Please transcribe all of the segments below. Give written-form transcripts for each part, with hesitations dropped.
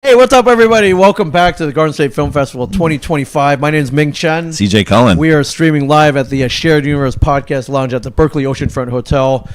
Hey, what's up, everybody? Welcome back to the Garden State Film Festival 2025. My name is Ming Chen. CJ Cullen. We are streaming live at the Shared Universe Podcast Lounge at the Berkeley Oceanfront Hotel.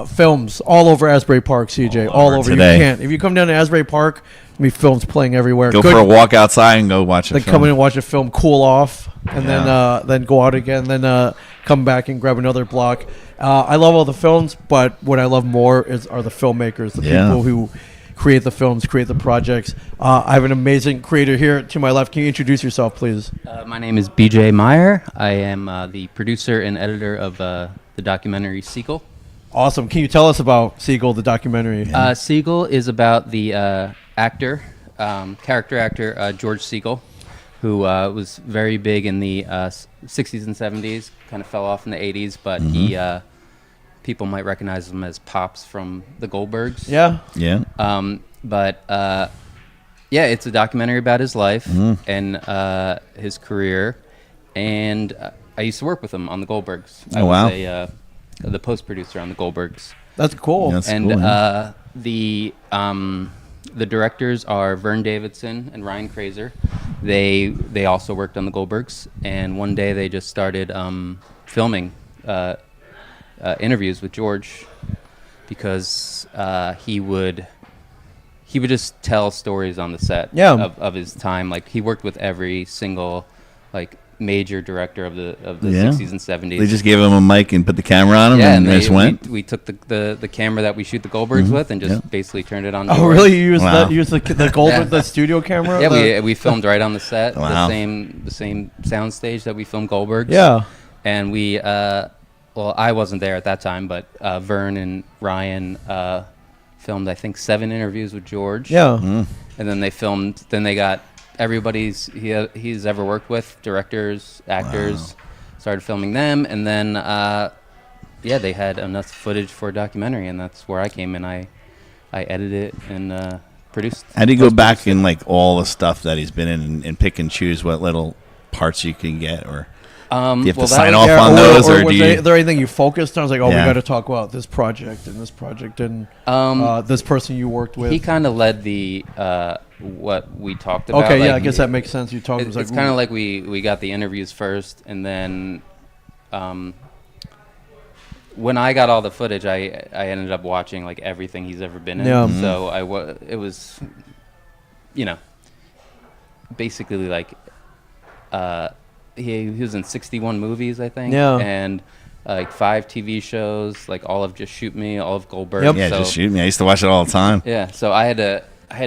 Films all over Asbury Park, CJ. All over. Today. You can't. If you come down to Asbury Park, there'll be films playing everywhere. Go for a walk outside and go watch a film. Then come in and watch a film, cool off, and then go out again. Then come back and grab another block. I love all the films, but what I love more are the filmmakers, the people who create the films, create the projects. I have an amazing creator here to my left. Can you introduce yourself, please? My name is BJ Meyer. I am the producer and editor of the documentary SEGAL. Awesome. Can you tell us about SEGAL, the documentary? SEGAL is about the character actor, George SEGAL, who was very big in the 60s and 70s, kind of fell off in the 80s, but people might recognize him as Pops from the Goldbergs. Yeah. It's a documentary about his life and his career. And I used to work with him on the Goldbergs. I was the post-producer on the Goldbergs. That's cool. The directors are Vern Davidson and Ryan Kraser. They also worked on the Goldbergs. And one day they just started filming interviews with George because he would just tell stories on the set of his time. Like, he worked with every single major director of the 60s and 70s. They just gave him a mic and put the camera on him and they just went? We took the camera that we shoot the Goldbergs with and just basically turned it on. Oh, really? You used the Goldberg, the studio camera? Yeah, we filmed right on the set, the same sound stage that we filmed Goldbergs. Yeah. And we, I wasn't there at that time, but Vern and Ryan filmed, I think, 7 interviews with George. Yeah. And then they got everybody's he's ever worked with, directors, actors, started filming them, and then they had enough footage for a documentary, and that's where I came in. I edited it and produced. How do you go back in all the stuff that he's been in and pick and choose what little parts you can get, or do you have to sign off on those, or is there anything you focused on? I was like, we got to talk about this project and this project and this person you worked with. He kind of led the what we talked about. Okay, I guess that makes sense. You talked. It's kind of like we got the interviews first, and then when I got all the footage, I ended up watching everything he's ever been in. Yeah. So it was, basically he was in 61 movies, I think. Yeah. And 5 TV shows, all of Just Shoot Me, all of Goldberg. Yep. Yeah, Just Shoot Me. I used to watch it all the time. Yeah, so I had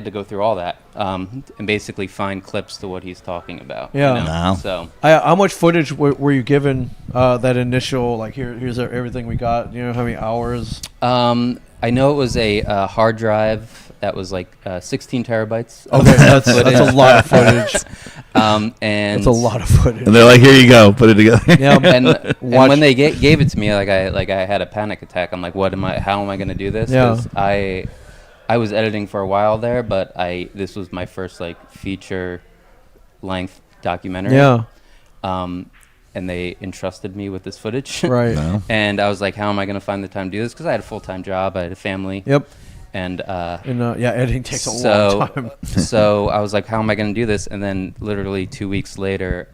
to go through all that and basically find clips to what he's talking about. Yeah. Wow. So how much footage were you given that initial, here's everything we got? You know, how many hours? I know it was a hard drive that was 16 terabytes. Okay, that's a lot of footage. And that's a lot of footage. And they're like, here you go, put it together. Yeah, and when they gave it to me, I had a panic attack. I'm like, how am I going to do this? Yeah. 'Cause I was editing for a while there, but this was my first feature length documentary. Yeah. And they entrusted me with this footage. Right. Wow. And I was like, how am I going to find the time to do this? Because I had a full-time job, I had a family. Yep. And editing takes a long time. So I was like, how am I going to do this? And then literally 2 weeks later,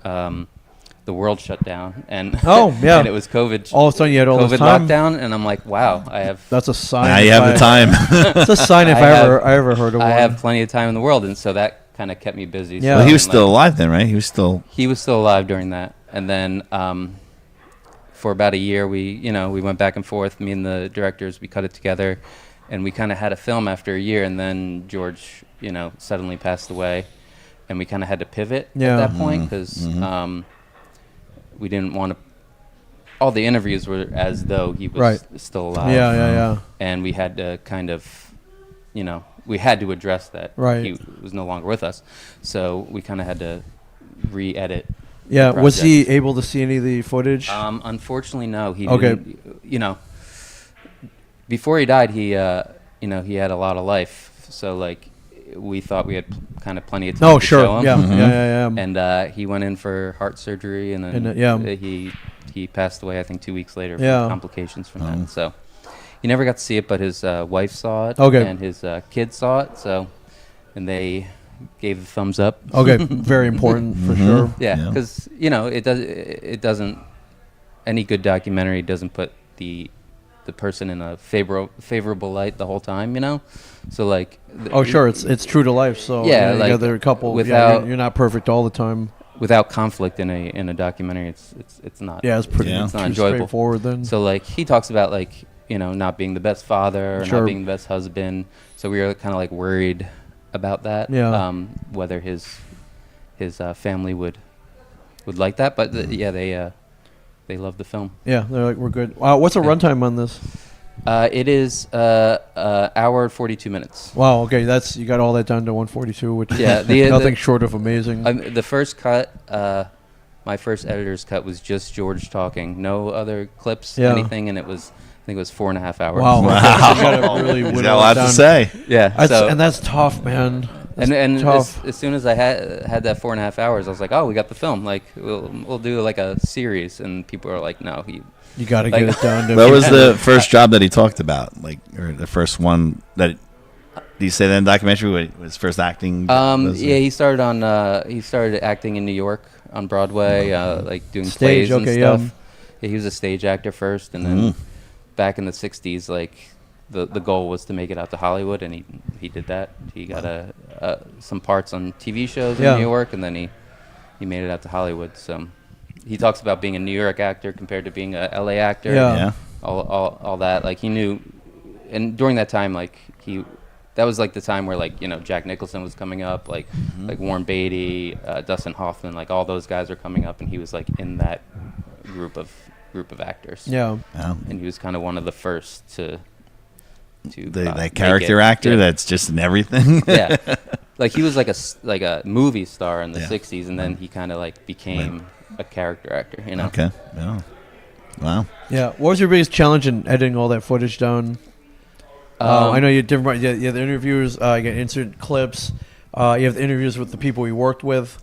the world shut down, and and it was COVID. All of a sudden, you had all this COVID time. lockdown, and I'm like, wow, I have. That's a sign. Now you have the time. It's a sign if I ever heard of one. I have plenty of time in the world, and so that kind of kept me busy. Yeah. So Well, he was still alive then, right? He was still alive during that, and then for about a year, we went back and forth. Me and the directors, we cut it together, and we kind of had a film after a year, and then George, suddenly passed away, and we kind of had to pivot at that point because we didn't want to. All the interviews were as though he was still alive. Yeah. And we had to kind of, we had to address that he was no longer with us, so we kind of had to re-edit. Yeah. Was he able to see any of the footage? Unfortunately, no. He didn't. Before he died, he had a lot of life. So we thought we had kind of plenty of time to show him. Yeah. And he went in for heart surgery, and then he passed away, I think, 2 weeks later from complications from that. So he never got to see it, but his wife saw it, and his kids saw it. So and they gave the thumbs up. Okay, very important for sure. Yeah, because it doesn't. Any good documentary doesn't put the person in a favorable light the whole time, So like. Sure, it's true to life. So like there are a couple. Without you're not perfect all the time. Without conflict in a documentary, it's not. Yeah, it's pretty. It's not enjoyable. Straightforward then. So like he talks about like not being the best father, or not being the best husband. So we were kind of like worried about that. Yeah. Whether his family would like that, but they love the film. Yeah, they're like, we're good. What's the runtime on this? It is hour and 42 minutes. Wow. Okay, you got all that down to 142, which is nothing short of amazing. The first cut, my first editor's cut was just George talking, no other clips, anything, and I think it was 4.5 hours. Wow. Wow. You gotta really He's got a lot to say. Yeah. And that's tough, man. And tough. as soon as I had that 4.5 hours, I was like, oh, we got the film. Like we'll do like a series, and people are like, no, you got to get it down to. What was the first job that he talked about? Like, or the first one that? Do you say that in the documentary? His first acting? He started acting in New York on Broadway, like doing Stage, plays and okay, stuff. yeah. Yeah, he was a stage actor first, and then back in the '60s, like the goal was to make it out to Hollywood, and he did that. He got some parts on TV shows in New York, and then he made it out to Hollywood. So he talks about being a New York actor compared to being a LA actor. Yeah. All that. Like he knew, and during that time, like that was like the time where like Jack Nicholson was coming up, like Warren Beatty, Dustin Hoffman, like all those guys are coming up, and he was like in that group of actors. Yeah. And he was kind of one of the first to that character actor that's just in everything. Yeah. Like he was like a movie star in the '60s, and then he kind of like became a character actor. Okay. Yeah. Wow. Yeah. What was your biggest challenge in editing all that footage down? I know you have different. You have the interviews. You get insert clips. You have the interviews with the people you worked with.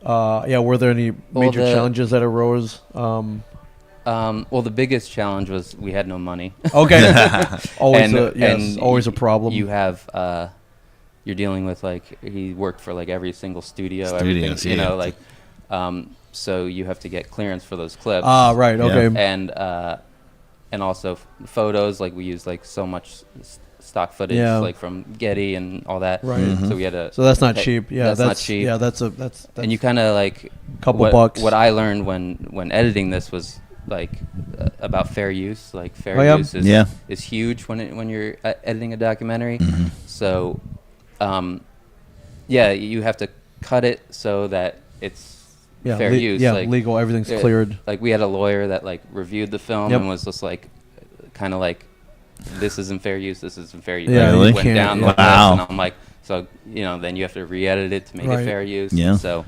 Were there any major challenges that arose? Well, the biggest challenge was we had no money. Okay. Always a problem. You have you're dealing with like he worked for like every single studio. Studios, So you have to get clearance for those clips. Right. Okay. And also photos, like we use like so much stock footage, like from Getty and all that. Right. Mm-hmm. So we had to. So that's not cheap. Yeah, that's not cheap. Yeah, that's. And you kind of like couple bucks. What I learned when editing this was like about fair use. Like fair use is huge when you're editing a documentary. Mm-hmm. So, you have to cut it so that it's fair use. Yeah, like, legal. Everything's cleared. Like we had a lawyer that like reviewed the film and was just like, kind of like, this isn't fair use. This isn't fair use. Yeah, like, you went can't. Down the list, Wow. and I'm like, so then you have to re-edit it to make it fair use. Yeah. So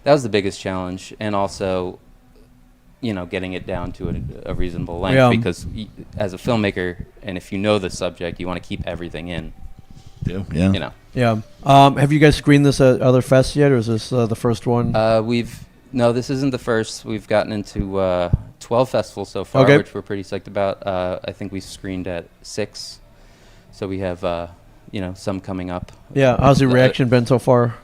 that was the biggest challenge, and also, getting it down to a reasonable length because as a filmmaker, and if you know the subject, you want to keep everything in. Yeah. Yeah. Have you guys screened this at other fests yet, or is this the first one? No, this isn't the first. We've gotten into 12 festivals so far, which we're pretty psyched about. I think we screened at 6, so we have some coming up. Yeah, how's the reaction been so far?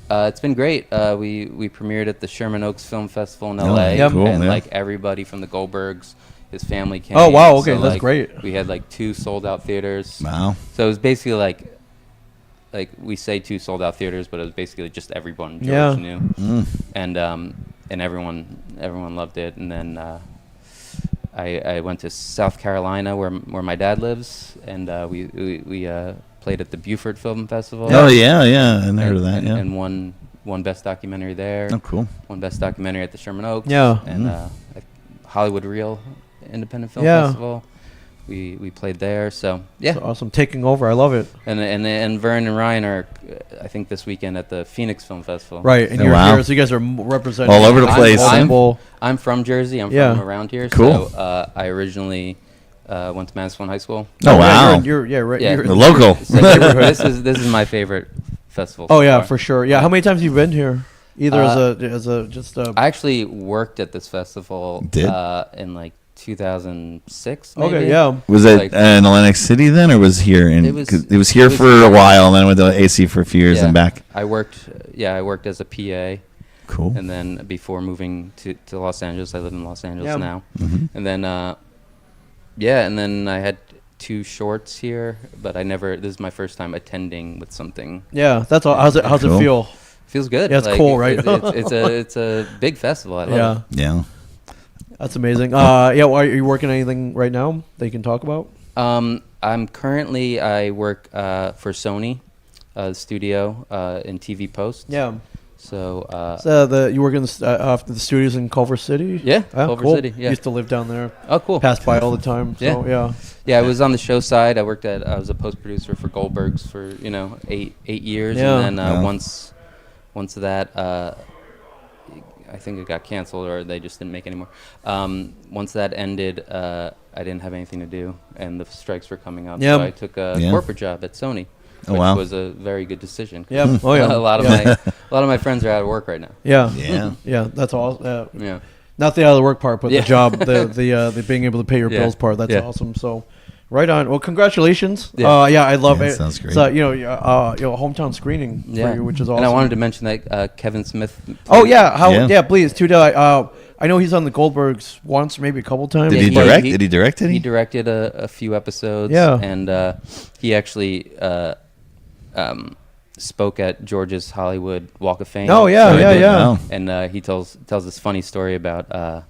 It's been great. We premiered at the Sherman Oaks Film Festival in LA, cool, and like everybody from the Goldbergs, his family came. Oh wow, okay, so, that's like, great. We had like 2 sold out theaters. Wow. So it was basically like we say 2 sold out theaters, but it was basically just everyone George knew, and everyone loved it. And then I went to South Carolina where my dad lives, and we played at the Beaufort Film Festival. Oh yeah, I heard of that. And won Best Documentary there. Oh, cool. Won Best Documentary at the Sherman Oaks. Yeah. And Hollywood Reel Independent Film Festival. We played there, so yeah. That's awesome, taking over. I love it. And Vern and Ryan are, I think, this weekend at the Phoenix Film Festival. Right, and you're here, so you guys are representing all over the place. I'm from Jersey. I'm from around here. Cool. So I originally went to Mansfield High School. Oh wow. You're the local. So this is my favorite festival. Oh yeah, for sure. Yeah, how many times have you been here? Either as a I actually worked at this festival in like 2006. Maybe. Okay, yeah. Was it Like- in Atlantic City then, or was here? It was- 'cause it was here it was for a here. while, and then went to AC for a few years and back. I worked as a PA. Cool. And then before moving to Los Angeles, I live in Los Angeles Yeah. now. Mhm. And then, and then I had 2 shorts here, but this is my first time attending with something. Yeah, that's all. How's it Cool. feel? Feels good. Yeah, it's cool, right? It's a big festival. I love it. Yeah. That's amazing. Well, are you working on anything right now that you can talk about? I work for Sony studio in TV post. Yeah. So, you work in the studios in Culver City? Yeah, Ah, Culver cool. City, yeah. Used to live down there. oh, cool. Pass by all the time. So, yeah. Yeah, I was on the show side. I was a post producer for Goldberg's for 8 years, Yeah. and then Wow. once that I think it got canceled or they just didn't make anymore. Once that ended, I didn't have anything to do, and the strikes were coming up. Yeah. So I took a corporate job at Sony, Oh, which wow. was a very good decision. 'cause Yeah. Oh, yeah. a lot of my friends are out of work right now. Yeah. Yeah. Yeah, that's all. Yeah. Not the out of the work part, but Yeah. the job, the being able to pay your Yeah. bills part. That's Yeah. awesome. So, right on. Well, congratulations. Yeah. I love Yeah, it. sounds great. So, hometown screening for you, which is awesome. And I wanted to mention that Kevin Smith. Oh yeah, Yeah. please. I know he's on the Goldbergs once, maybe a couple times. Did he Yeah, direct? Did he direct it? He directed a few episodes. Yeah. And he actually spoke at George's Hollywood Walk of Fame. Oh yeah, So he yeah, did, yeah. no. And he tells this funny story about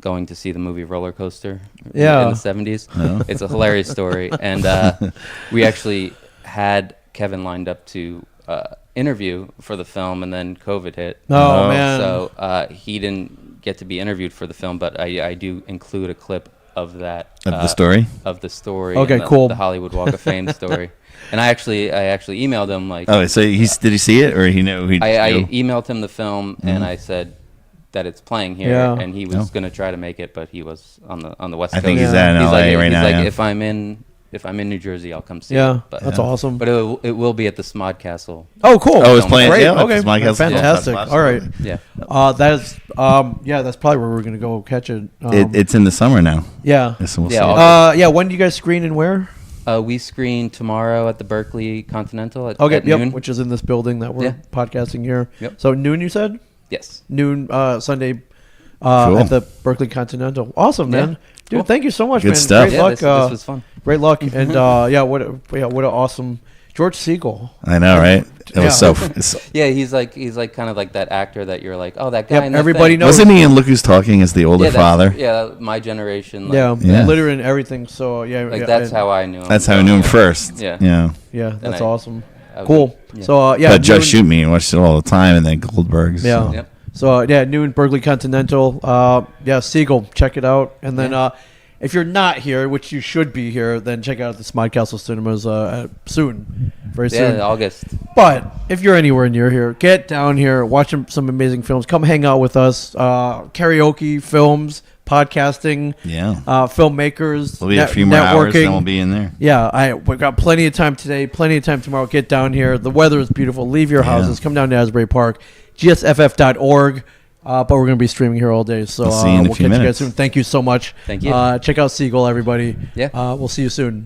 going to see the movie Roller Coaster Yeah. in the 70s. No. It's a hilarious story. And we actually had Kevin lined up to interview for the film, and then COVID hit. Oh, man. So he didn't get to be interviewed for the film, but I do include a clip of that. Of the story? Of the story. Okay, and cool. The Hollywood Walk of Fame story. And I actually emailed him like. Oh, so did he see it, or he knew? I emailed him the film, and I said that it's playing here, Yeah. and he was Oh. going to try to make it, but he was on the West I Coast. think he's Yeah. at in He's LA like, right he's now. like, Yeah. if I'm in New Jersey, I'll come see Yeah, it. But, that's awesome. But it will be at the Smod Castle. Oh, cool. Oh, it's playing. Great. Yeah, Okay. it's my guess. Fantastic. Yeah. All right. Yeah. That is, that's probably where we're gonna go catch it. It's in the summer now. Yeah. So we'll Yeah, see. I'll- When do you guys screen and where? We screen tomorrow at the Berkeley Continental at Okay. noon. Which is in this building that we're Yeah. podcasting here. Yep. So noon, you said? Yes. Noon Sunday Cool. at the Berkeley Continental. Awesome, Yeah. man. Dude, Cool. thank you so much, Good man. stuff. Great Yeah, luck. this was fun. Great luck. And what an awesome George SEGAL. I know, right? It was Yeah. so. Yeah, he's like kind of like that actor that you're like, oh, that guy. Yep, in the everybody thing. knows. Wasn't he in Look Who's Talking as the older Yeah, that's- father? Yeah, my generation. Like, Yeah, literally and everything. So that's how I knew him. That's how I knew him first. Yeah. Yeah. Yeah, that's I- awesome. I Cool. would- yeah. So But Just noon- Shoot Me, and watched it all the time, and then Goldberg's. Yeah. Yep. So noon Berkeley Continental. SEGAL, check it out. And then if you're not here, which you should be here, then check out the Smod Castle Cinemas soon, very soon. Yeah, August. But if you're anywhere near here, get down here, watch some amazing films. Come hang out with us. Karaoke, films, podcasting, Yeah. filmmakers. We'll be a few more hours, networking. then we'll be in there. Yeah, we've got plenty of time today, plenty of time tomorrow. Get down here. The weather is beautiful. Leave your houses. Come down to Asbury Park, gsff.org. But we're going to be streaming here all day. So I'll see you in a we'll few catch you guys minutes. soon. Thank you so much. Thank you. Check out SEGAL, everybody. Yeah. We'll see you soon.